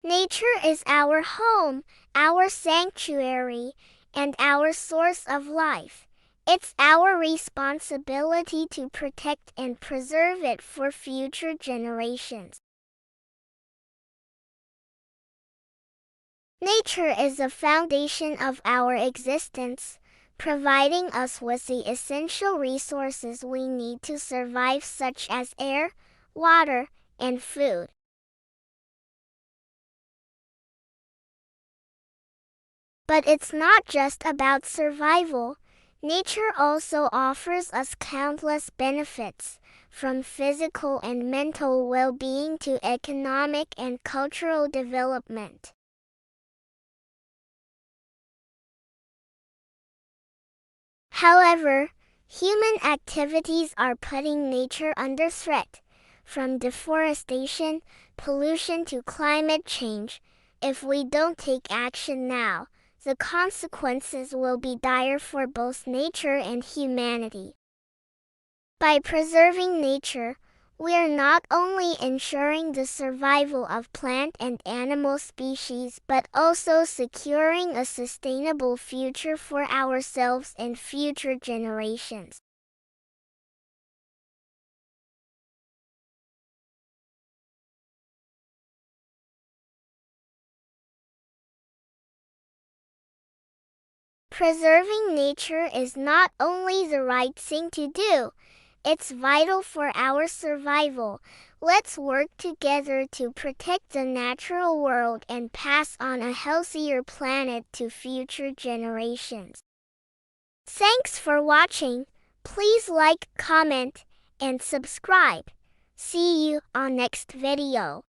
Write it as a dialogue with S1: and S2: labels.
S1: Nature is our home, our sanctuary, and our source of life. It's our responsibility to protect and preserve it for future generations. Nature is the foundation of our existence, providing us with the essential resources we need to survive, such as air, water, and food. But it's not just about survival. Nature also offers us countless benefits, from physical and mental well-being to economic and cultural development. However, human activities are putting nature under threat, from deforestation, pollution to climate change. If we don't take action now, the consequences will be dire for both nature and humanity. By preserving nature, we are not only ensuring the survival of plant and animal species but also securing a sustainable future for ourselves and future generations. Preserving nature is not only the right thing to do, it's vital for our survival. Let's work together to protect the natural world and pass on a healthier planet to future generations. Thanks for watching. Please like, comment, and subscribe. See you on next video.